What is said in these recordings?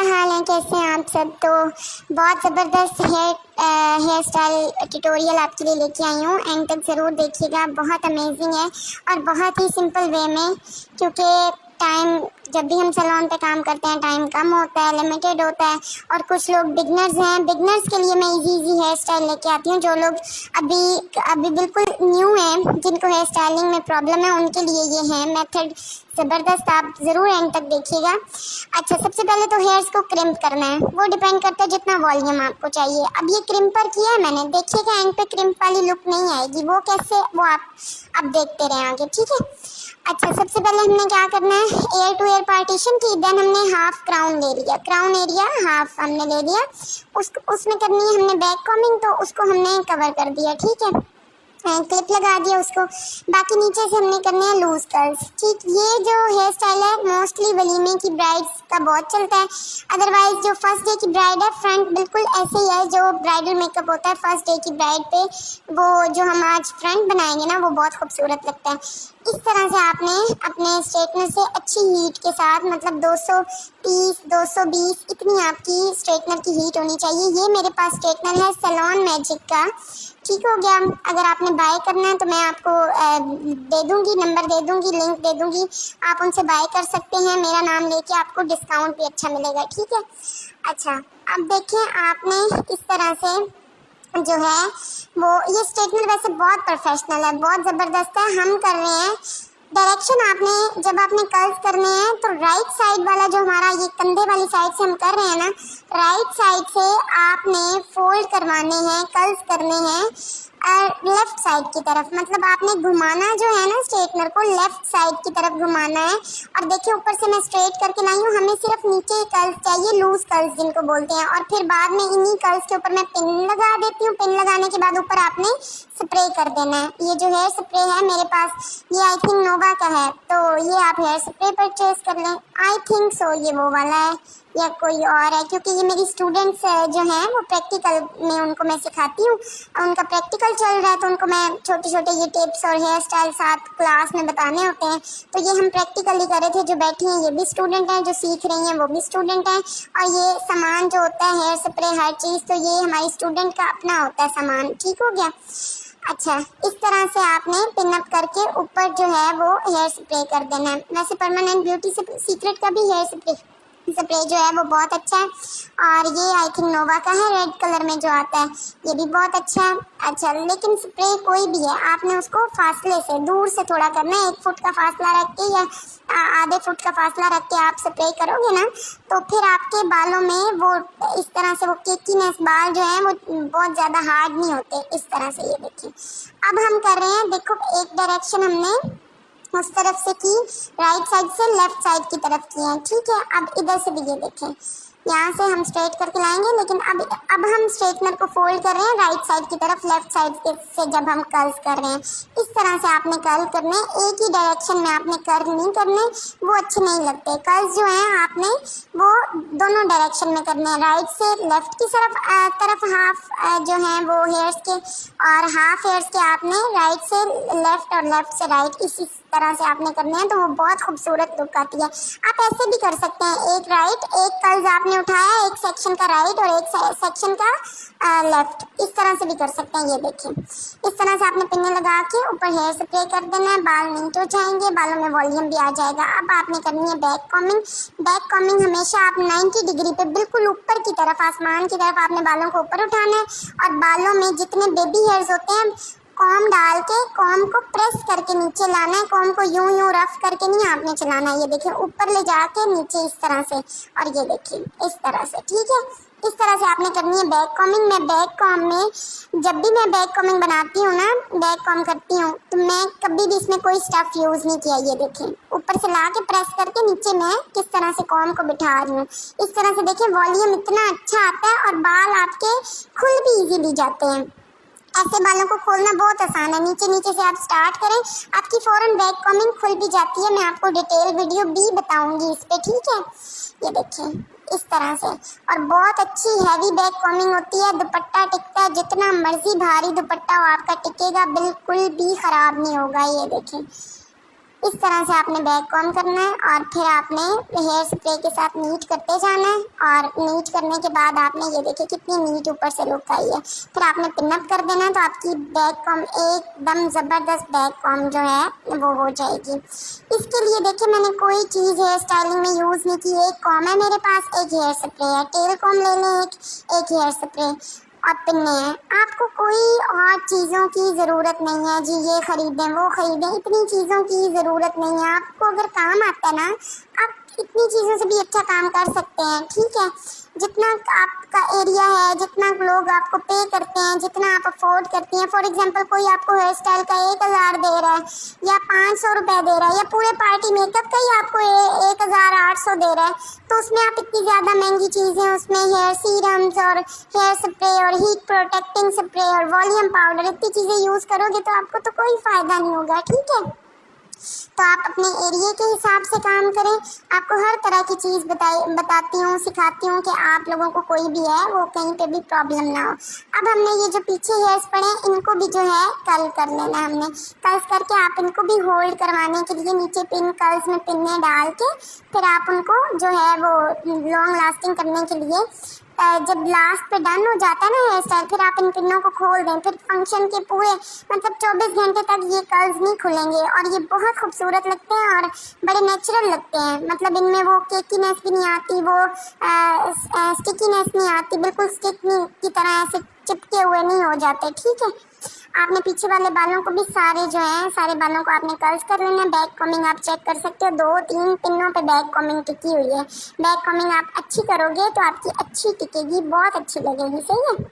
हाल है, कैसे हैं आप सब। तो बहुत ज़बरदस्त हेयर स्टाइल ट्यूटोरियल आपके लिए लेके आई हूँ। एंड तक ज़रूर देखिएगा, बहुत अमेजिंग है और बहुत ही सिंपल वे में, क्योंकि टाइम जब भी हम सैलून पे काम करते हैं टाइम कम होता है, लिमिटेड होता है। और कुछ लोग बिगनर्स हैं, बिगनर्स के लिए मैं इजी हेयर स्टाइल लेके आती हूँ। जो लोग अभी बिल्कुल न्यू हैं, जिनको हेयर स्टाइलिंग में प्रॉब्लम है, उनके लिए ये है मेथड ज़बरदस्त। आप ज़रूर एंड तक देखिएगा। अच्छा, सबसे पहले तो हेयर्स को क्रिम्प करना है, वो डिपेंड करता है जितना वॉल्यूम आपको चाहिए। अब ये क्रिम्पर किया है मैंने, देखिएगा एंड पे क्रिम्प वाली लुक नहीं आएगी। वो कैसे, वो आप देखते रहें आगे, ठीक है। अच्छा, सबसे पहले हमने क्या करना है, एयर टू एयर पार्टीशन की। देन हमने हाफ क्राउन ले लिया, क्राउन एरिया हाफ हमने ले लिया। उसमें करनी है हमने बैक कॉमिंग, तो उसको हमने कवर कर दिया, ठीक है, क्लिप लगा दिया उसको। बाकी नीचे से हमने करने हैं लूज कर्ल्स, ठीक। ये जो हेयर स्टाइल है मोस्टली वलीमे की ब्राइड्स का बहुत चलता है। अदरवाइज जो फर्स्ट डे की ब्राइड है, फ्रंट बिल्कुल ऐसे ही है जो ब्राइडल मेकअप होता है फर्स्ट डे की ब्राइड पे। वो जो हम आज फ्रंट बनाएंगे ना, वो बहुत खूबसूरत लगता है। इस तरह से आपने अपने स्ट्रेटनर से अच्छी हीट के साथ, मतलब 230 220 इतनी आपकी स्ट्रेटनर की हीट होनी चाहिए। ये मेरे पास स्ट्रेटनर है सैलून मैजिक का, ठीक हो गया। अगर आपने बाय करना है तो मैं आपको दे दूंगी, नंबर दे दूंगी, लिंक दे दूंगी, आप उनसे बाय कर सकते हैं। मेरा नाम लेके आपको डिस्काउंट भी अच्छा मिलेगा, ठीक है। अच्छा, अब देखें, आपने इस तरह से जो है वो, ये स्ट्रेटनर वैसे बहुत प्रोफेशनल है, बहुत ज़बरदस्त है। हम कर रहे हैं डायरेक्शन, आपने जब आपने कर्ल्स करने हैं तो राइट साइड वाला जो हमारा ये कंधे वाली साइड से हम कर रहे हैं ना, राइट साइड से आपने फोल्ड करवाने हैं, कर्ल्स करने हैं लेफ्ट साइड की तरफ। मतलब आपने घुमाना जो है ना स्ट्रेटनर को, लेफ्ट साइड की तरफ घुमाना है। और देखिए ऊपर से मैं स्ट्रेट करके लाई हूँ, हमें सिर्फ नीचे कर्ल्स चाहिए, लूज कर्ल्स जिनको बोलते हैं। और फिर बाद में इन्हीं कर्ल्स के ऊपर मैं पिन लगा देती हूँ। पिन लगाने के बाद ऊपर आपने स्प्रे कर देना है। ये जो हेयर स्प्रे है मेरे पास, ये आई थिंक नोवा का है, तो ये आप हेयर स्प्रे परचेज कर लें। आई थिंक सो ये वो वाला है या कोई और है, क्योंकि ये मेरी स्टूडेंट्स जो हैं वो प्रैक्टिकल में उनको मैं सिखाती हूँ, उनका प्रैक्टिकल चल रहा है, तो उनको मैं छोटे छोटे ये टिप्स और हेयर स्टाइल साथ क्लास में बताने होते हैं। तो ये हम प्रैक्टिकली कर रहे थे। जो बैठी हैं ये भी स्टूडेंट हैं, जो सीख रही हैं वो भी स्टूडेंट हैं। और ये सामान जो होता है हेयर स्प्रे हर चीज़, तो ये हमारी स्टूडेंट का अपना होता है सामान, ठीक हो गया। अच्छा, इस तरह से आपने पिन अप करके ऊपर जो है वो हेयर स्प्रे कर देना है। वैसे परमानेंट ब्यूटी सीक्रेट का भी हेयर स्प्रे जो है वो बहुत अच्छा है। और ये आई थिंक नोवा का है, रेड कलर में जो आता है, ये भी बहुत अच्छा है। अच्छा, लेकिन स्प्रे कोई भी है, आपने उसको फासले से दूर से थोड़ा करना है। 1 फुट का फासला रख के या आधे फुट का फासला रख के आप स्प्रे करोगे ना, तो फिर आपके बालों में वो इस तरह से वो केकीनेस, बाल जो है वो बहुत ज़्यादा हार्ड नहीं होते। इस तरह से ये देखिए, अब हम कर रहे हैं, देखो एक डायरेक्शन हमने उस तरफ से की, राइट साइड से लेफ्ट साइड की तरफ की है, ठीक है। अब इधर से भी ये देखें, यहाँ से हम स्ट्रेट करके लाएंगे, लेकिन अब हम स्ट्रेटनर को फोल्ड कर रहे हैं राइट साइड की तरफ, लेफ्ट साइड से जब हम कर्ल्स कर रहे हैं। इस तरह से आपने कर्ल करने, एक ही डायरेक्शन में आपने कर्ल नहीं करने, वो अच्छे नहीं लगते। कर्ल्स जो हैं आपने वो दोनों डायरेक्शन में करने हैं, राइट से लेफ्ट की तरफ हाफ जो हैं वो हेयर्स के, और हाफ हेयर्स के आपने राइट से लेफ्ट और लेफ्ट से राइट, इसी तरह से आपने करने हैं, तो वो बहुत खूबसूरत लुक आती है। आप ऐसे भी कर सकते हैं, एक राइट, एक कर्ल्स आपने उठाया, एक सेक्शन का राइट और एक सेक्शन का लेफ्ट, इस तरह से भी कर सकते हैं। ये देखिए, इस तरह से आपने पिन्ने लगा के ऊपर हेयर स्प्रे कर देना है, बाल नीट हो जाएंगे, बालों में वॉल्यूम भी आ जाएगा। अब आपने करनी है बैक कॉमिंग। बैक कॉमिंग हमेशा आप 90 डिग्री पे बिल्कुल ऊपर की तरफ, आसमान की तरफ आपने बालों को ऊपर उठाना है। और बालों में जितने बेबी हेयर्स होते हैं, कॉम डाल के कॉम को प्रेस करके नीचे लाना है। कॉम को यूं रफ करके नहीं आपने चलाना है। ये देखिए, ऊपर ले जाके नीचे इस तरह से, और ये देखिए इस तरह से, ठीक है। इस तरह से आपने करनी है बैक कॉमिंग। मैं बैक कॉम में, जब भी मैं बैक कॉमिंग बनाती हूँ ना, बैक कॉम करती हूँ, तो मैं कभी भी इसमें कोई स्टफ यूज़ नहीं किया। ये देखिए, ऊपर से ला के प्रेस करके नीचे मैं किस तरह से कॉम को बिठा रही हूँ। इस तरह से देखिए वॉल्यूम इतना अच्छा आता है और बाल आपके खुल भी इजीली जाते हैं। ऐसे बालों को खोलना बहुत आसान है, नीचे नीचे से आप स्टार्ट करें, आपकी फ़ौरन बैक कॉमिंग खुल भी जाती है। मैं आपको डिटेल वीडियो भी बताऊंगी इस पे, ठीक है। ये देखिए इस तरह से, और बहुत अच्छी हैवी बैक कॉमिंग होती है। दुपट्टा टिकता है, जितना मर्जी भारी दुपट्टा हो आपका टिकेगा, बिल्कुल भी ख़राब नहीं होगा। ये देखें, इस तरह से आपने बैक कॉम करना है और फिर आपने हेयर स्प्रे के साथ नीट करते जाना है। और नीट करने के बाद आपने ये देखिए कितनी नीट ऊपर से लुक आई है। फिर आपने पिनअप कर देना है तो आपकी बैक कॉम एकदम ज़बरदस्त बैक कॉम जो है वो हो जाएगी। इसके लिए देखिए मैंने कोई चीज़ हेयर स्टाइलिंग में यूज़ नहीं की। एक कॉम है मेरे पास, एक हेयर स्प्रे है, टेल कॉम ले लें एक हेयर स्प्रे और पिन्ने हैं। आपको कोई और चीज़ों की ज़रूरत नहीं है जी, ये ख़रीदें वो ख़रीदें, इतनी चीज़ों की ज़रूरत नहीं है। आपको अगर काम आता है ना, आप इतनी चीज़ों से भी अच्छा काम कर सकते हैं, ठीक है। जितना आपका एरिया है, जितना लोग आपको पे करते हैं, जितना आप अफोर्ड करती हैं, फॉर एग्जांपल कोई आपको हेयर स्टाइल का 1000 दे रहा है या 500 रुपये दे रहा है या पूरे पार्टी मेकअप का ही आपको 1800 दे रहा है, तो उसमें आप इतनी ज़्यादा महंगी चीज़ें, उसमें हेयर सीरम्स और हेयर स्प्रे और हीट प्रोटेक्टिंग स्प्रे और वॉल्यूम पाउडर, इतनी चीज़ें यूज़ करोगे तो आपको तो कोई फ़ायदा नहीं होगा, ठीक है। तो आप अपने एरिया के हिसाब से काम करें। आपको हर तरह की चीज़ बताती हूँ, सिखाती हूँ कि आप लोगों को कोई भी है वो कहीं पे भी प्रॉब्लम ना हो। अब हमने ये जो पीछे हेयर्स पड़े हैं इनको भी जो है कर्ल कर लेना। हमने कर्ल्स करके आप इनको भी होल्ड करवाने के लिए नीचे पिन कर्ल्स में पिन्ने डाल के फिर आप उनको जो है वो लॉन्ग लास्टिंग करने के लिए जब लास्ट पे डन हो जाता है ना हेयर स्टाइल, फिर आप इन पिनों को खोल दें। फिर फंक्शन के पूरे मतलब 24 घंटे तक ये कर्ल्स नहीं खुलेंगे और ये बहुत खूबसूरत लगते हैं और बड़े नेचुरल लगते हैं। मतलब इनमें वो केकीनेस भी नहीं आती, वो स्टिकीनेस नहीं आती, बिल्कुल स्टिक की तरह ऐसे चिपके हुए नहीं हो जाते, ठीक है। आपने पीछे वाले बालों को भी सारे बालों को आपने कर्ल्स कर लेना। बैक कॉमिंग आप चेक कर सकते हो, 2-3 पिनों पे बैक कॉमिंग टिकी हुई है। बैक कॉमिंग आप अच्छी करोगे तो आपकी अच्छी टिकेगी, बहुत अच्छी लगेगी, सही है।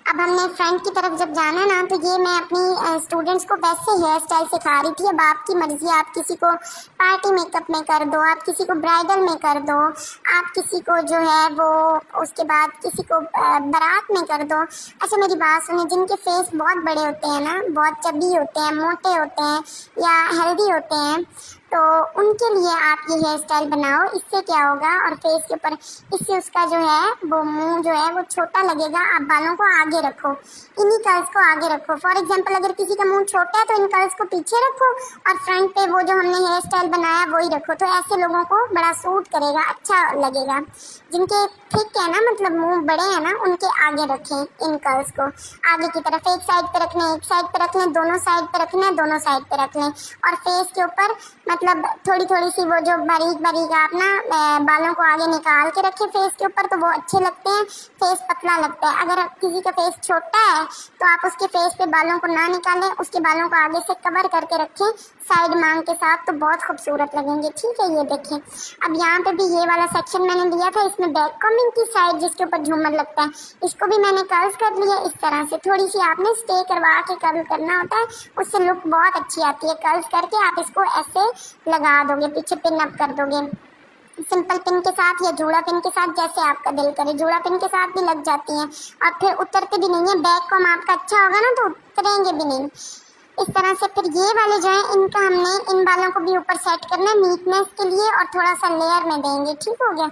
अब हमने फ्रंट की तरफ जब जाना ना, तो ये मैं अपनी स्टूडेंट्स को वैसे हेयर स्टाइल सिखा रही थी। अब आपकी मर्जी, आप किसी को पार्टी मेकअप में कर दो, आप किसी को ब्राइडल में कर दो, आप किसी को जो है वो उसके बाद किसी को बारात में कर दो। अच्छा मेरी बात सुनिए, जिनके फेस बहुत बड़े होते हैं ना, बहुत चबी होते हैं, मोटे होते हैं या हेल्दी होते हैं, तो उनके लिए आप ये हेयर स्टाइल बनाओ। इससे क्या होगा, और फेस के ऊपर इससे उसका जो है वो मुंह जो है वो छोटा लगेगा। आप बालों को आगे रखो, इन्हीं कर्ल्स को आगे रखो। फॉर एग्जांपल अगर किसी का मुंह छोटा है तो इन कर्ल्स को पीछे रखो और फ्रंट पे वो जो हमने हेयर स्टाइल बनाया वही रखो। तो ऐसे लोगों को बड़ा सूट करेगा, अच्छा लगेगा। जिनके थिक है ना, मतलब मुंह बड़े हैं ना, उनके आगे रखें इन कर्ल्स को, आगे की तरफ। एक साइड पे रखने, एक साइड पे रख लें, दोनों साइड पे रखना है, दोनों साइड पे रख लें। और फेस के ऊपर मतलब थोड़ी थोड़ी सी वो जो बारीक बारीक आप ना बालों को आगे निकाल के रखें फेस के ऊपर, तो वो अच्छे लगते हैं। फेस पतला लगता है। अगर किसी का फेस छोटा है तो आप उसके फेस पे बालों को ना निकालें, उसके बालों को आगे से कवर करके रखें साइड मांग के साथ, तो बहुत खूबसूरत लगेंगे, ठीक है। ये देखें, अब यहाँ पे भी ये वाला सेक्शन मैंने लिया था, इसमें बैक कॉमिंग की साइड जिसके ऊपर झूमर लगता है, इसको भी मैंने कर्ल्स कर लिया इस तरह से। थोड़ी सी आपने स्टे करवा के कर्ल करना होता है, उससे लुक बहुत अच्छी आती है। कर्ल्स करके आप इसको ऐसे लगा दोगे, पीछे पिन अप कर दोगे सिंपल पिन के साथ या जूड़ा पिन के साथ, जैसे आपका दिल करे। जूड़ा पिन के साथ भी लग जाती हैं और फिर उतरते भी नहीं है। बैक कॉम आपका अच्छा होगा ना तो उतरेंगे भी नहीं इस तरह से। फिर ये वाले जो है इनका हमने इन बालों को भी ऊपर सेट करना है नीटनेस के लिए और थोड़ा सा लेयर में देंगे, ठीक हो गया।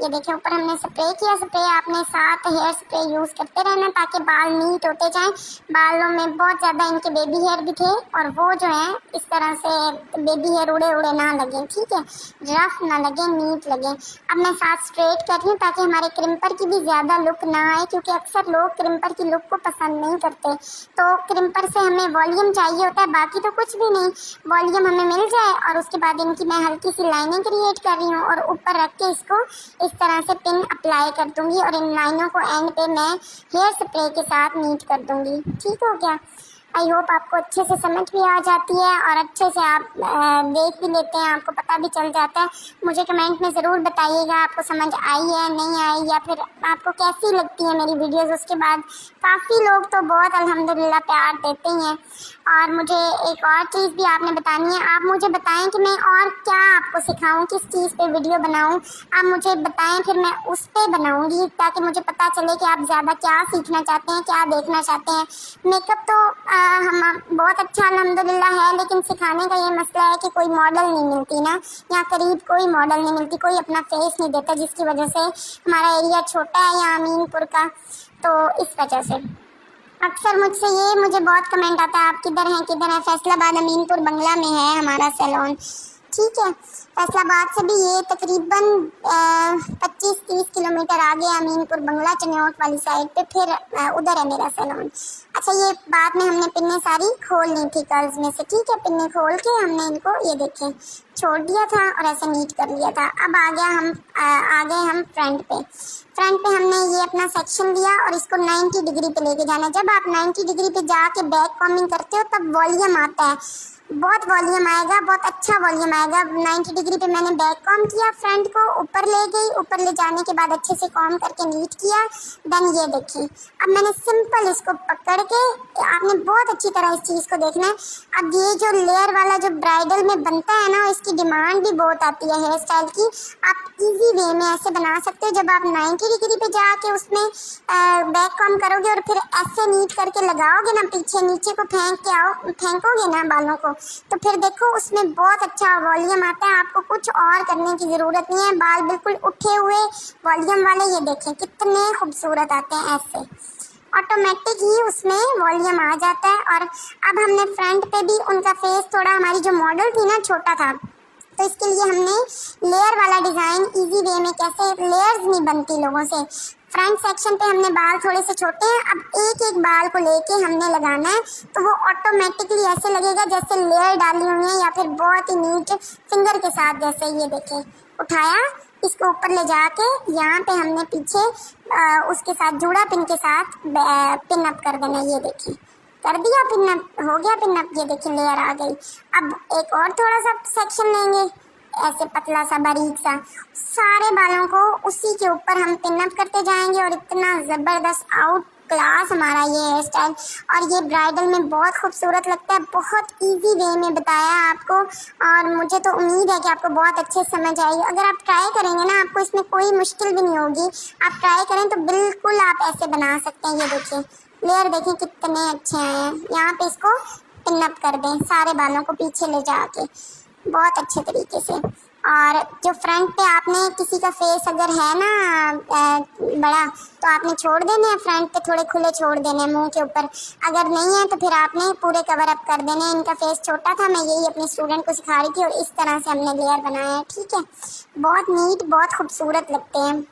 ये देखिए ऊपर हमने स्प्रे किया। स्प्रे आपने 7 हेयर स्प्रे यूज़ करते रहना ताकि बाल नीट होते जाएं। बालों में बहुत ज़्यादा इनके बेबी हेयर भी थे और वो जो है इस तरह से बेबी हेयर उड़े उड़े ना लगे, ठीक है, रफ ना लगे, नीट लगे। अब मैं 7 स्ट्रेट कर रही हूँ ताकि हमारे क्रिम्पर की भी ज़्यादा लुक ना आए, क्योंकि अक्सर लोग क्रिम्पर की लुक को पसंद नहीं करते। तो क्रिम्पर से हमें वॉल्यूम चाहिए होता है, बाकी तो कुछ भी नहीं, वॉल्यूम हमें मिल जाए। और उसके बाद इनकी मैं हल्की सी लाइनें क्रिएट कर रही हूँ और ऊपर रख के इसको इस तरह से पिन अप्लाई कर दूंगी और इन लाइनों को एंड पे मैं हेयर स्प्रे के साथ नीट कर दूंगी, ठीक हो गया। आई होप आपको अच्छे से समझ भी आ जाती है और अच्छे से आप देख भी लेते हैं, आपको पता भी चल जाता है। मुझे कमेंट में ज़रूर बताइएगा आपको समझ आई है नहीं आई, या फिर आपको कैसी लगती है मेरी वीडियोस। उसके बाद काफ़ी लोग तो बहुत अल्हम्दुलिल्लाह प्यार देते ही हैं। और मुझे एक और चीज़ भी आपने बतानी है, आप मुझे बताएं कि मैं और क्या आपको सिखाऊं, किस चीज़ पे वीडियो बनाऊं। आप मुझे बताएं, फिर मैं उस पर बनाऊंगी ताकि मुझे पता चले कि आप ज़्यादा क्या सीखना चाहते हैं, क्या देखना चाहते हैं। मेकअप तो हम बहुत अच्छा अल्हम्दुलिल्लाह है, लेकिन सिखाने का ये मसला है कि कोई मॉडल नहीं मिलती ना, यहाँ करीब कोई मॉडल नहीं मिलती, कोई अपना फेस नहीं देता, जिसकी वजह से हमारा एरिया छोटा है यहाँ अमीनपुर का, तो इस वजह से। अक्सर मुझे बहुत कमेंट आता है, आप किधर हैं किधर हैं। फैसलाबाद अमीनपुर बंगला में है हमारा सैलून, ठीक है। फैसलाबाद से भी ये तकरीबन 25-30 किलोमीटर आगे अमीनपुर बंगला चनियोट वाली साइड पे, फिर उधर है मेरा सैलून। अच्छा, ये बाद में हमने पिन्ने सारी खोल ली थी कर्ल्स में से, ठीक है। पिन्ने खोल के हमने इनको ये देखें छोड़ दिया था और ऐसे नीट कर लिया था। अब आ गए हम फ्रंट पे। फ्रंट पे हमने ये अपना सेक्शन लिया और इसको 90 डिग्री पे लेके जाना है। जब आप 90 डिग्री पे जाके बैक कॉम्बिंग करते हो तब वॉल्यूम आता है, बहुत वॉल्यूम आएगा, बहुत अच्छा वॉल्यूम आएगा। 90 डिग्री पे मैंने बैक कॉम किया, फ्रंट को ऊपर ले गई, ऊपर ले जाने के बाद अच्छे से कॉम करके नीट किया। देन ये देखिए, अब मैंने सिंपल इसको पकड़ के, आपने बहुत अच्छी तरह इस चीज़ को देखना है। अब ये जो लेयर वाला जो ब्राइडल में बनता है ना, इसकी डिमांड भी बहुत आती है हेयर स्टाइल की। आप इजी वे में ऐसे बना सकते हो, जब आप 90 डिग्री पे जाके उसमें बैक कॉम करोगे और फिर ऐसे नीट करके लगाओगे ना, पीछे नीचे को फेंकोगे ना बालों को, तो फिर देखो उसमें बहुत अच्छा वॉल्यूम आता है। आपको कुछ और करने की ज़रूरत नहीं है, बाल बिल्कुल उठे हुए वॉल्यूम वाले, ये देखें कितने खूबसूरत आते हैं। ऐसे ऑटोमेटिक ही उसमें वॉल्यूम आ जाता है। और अब हमने फ्रंट पे भी उनका फेस, थोड़ा हमारी जो मॉडल थी ना छोटा था, तो इसके लिए हमने लेयर वाला डिज़ाइन इजी वे में, कैसे लेयर्स नहीं बनती लोगों से, फ्रंट सेक्शन पे हमने बाल थोड़े से छोटे हैं, अब एक एक बाल को लेके हमने लगाना है, तो वो ऑटोमेटिकली ऐसे लगेगा जैसे लेयर डाली हुई है, या फिर बहुत ही नीट फिंगर के साथ। जैसे ये देखें, उठाया, इसको ऊपर ले जाके यहाँ पे हमने पीछे उसके साथ जूड़ा पिन के साथ पिन अप कर देना। ये देखिए, कर दिया पिन अप, हो गया पिन अप। ये देखिए लेयर आ गई। अब एक और थोड़ा सा सेक्शन लेंगे, ऐसे पतला सा बारीक सा, सारे बालों को उसी के ऊपर हम पिन अप करते जाएंगे। और इतना ज़बरदस्त आउट क्लास हमारा ये हेयर स्टाइल, और ये ब्राइडल में बहुत खूबसूरत लगता है। बहुत इजी वे में बताया आपको, और मुझे तो उम्मीद है कि आपको बहुत अच्छे समझ आएगी। अगर आप ट्राई करेंगे ना, आपको इसमें कोई मुश्किल भी नहीं होगी। आप ट्राई करें तो बिल्कुल आप ऐसे बना सकते हैं। ये देखिए लेयर, देखें कितने अच्छे आए हैं। यहाँ पे इसको पिन अप कर दें सारे बालों को पीछे ले जाके, बहुत अच्छे तरीके से। और जो फ्रंट पे आपने किसी का फेस अगर है ना बड़ा, तो आपने छोड़ देने हैं, फ्रंट पे थोड़े खुले छोड़ देने हैं मुंह के ऊपर। अगर नहीं है तो फिर आपने पूरे कवर अप कर देने। इनका फेस छोटा था, मैं यही अपने स्टूडेंट को सिखा रही थी, और इस तरह से हमने लेयर बनाया है, ठीक है। बहुत नीट, बहुत खूबसूरत लगते हैं।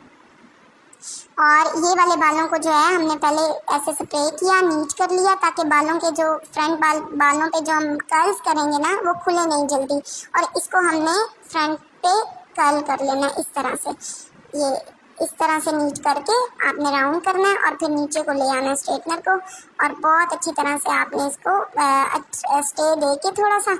और ये वाले बालों को जो है हमने पहले ऐसे स्प्रे किया, नीट कर लिया, ताकि बालों के जो फ्रंट बालों पे जो हम कर्ल्स करेंगे ना, वो खुले नहीं जल्दी। और इसको हमने फ्रंट पे कर्ल कर लेना इस तरह से। ये इस तरह से नीट करके आपने राउंड करना है, और फिर नीचे को ले आना है स्ट्रेटनर को, और बहुत अच्छी तरह से आपने इसको स्टे दे के थोड़ा सा,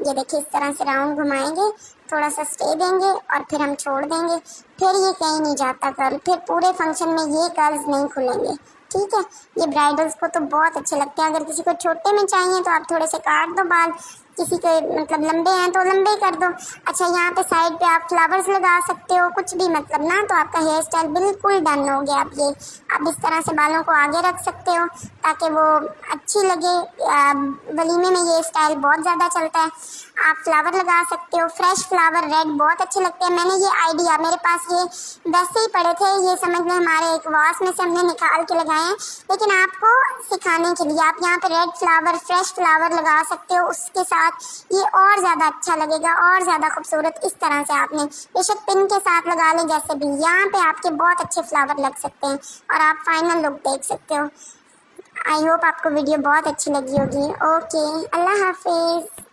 ये देखिए इस तरह से राउंड घुमाएंगे, थोड़ा सा स्टे देंगे और फिर हम छोड़ देंगे। फिर ये कहीं नहीं जाता कर्ल, फिर पूरे फंक्शन में ये कर्ल्स नहीं खुलेंगे, ठीक है। ये ब्राइडल्स को तो बहुत अच्छे लगते हैं। अगर किसी को छोटे में चाहिए तो आप थोड़े से काट दो बाल, किसी के मतलब लंबे हैं तो लंबे कर दो। अच्छा, यहाँ पे साइड पे आप फ्लावर्स लगा सकते हो, कुछ भी मतलब ना, तो आपका हेयर स्टाइल बिल्कुल डन हो गया। आप इस तरह से बालों को आगे रख सकते हो ताकि वो अच्छी लगे। वलीमे में ये स्टाइल बहुत ज़्यादा चलता है। आप फ्लावर लगा सकते हो, फ्रेश फ्लावर रेड बहुत अच्छे लगते हैं। मैंने ये आइडिया, मेरे पास ये वैसे ही पड़े थे, ये समझ में हमारे एक वास में से हमने निकाल के लगाए हैं, लेकिन आपको सिखाने के लिए आप यहाँ पे रेड फ्लावर, फ्रेश फ्लावर लगा सकते हो। उसके साथ ये और ज़्यादा अच्छा लगेगा, और ज़्यादा खूबसूरत। इस तरह से आपने बेशक पिन के साथ लगा लें, जैसे भी यहाँ पे आपके बहुत अच्छे फ्लावर लग सकते हैं, और आप फाइनल लुक देख सकते हो। आई होप आपको वीडियो बहुत अच्छी लगी होगी। ओके, अल्लाह हाफिज़।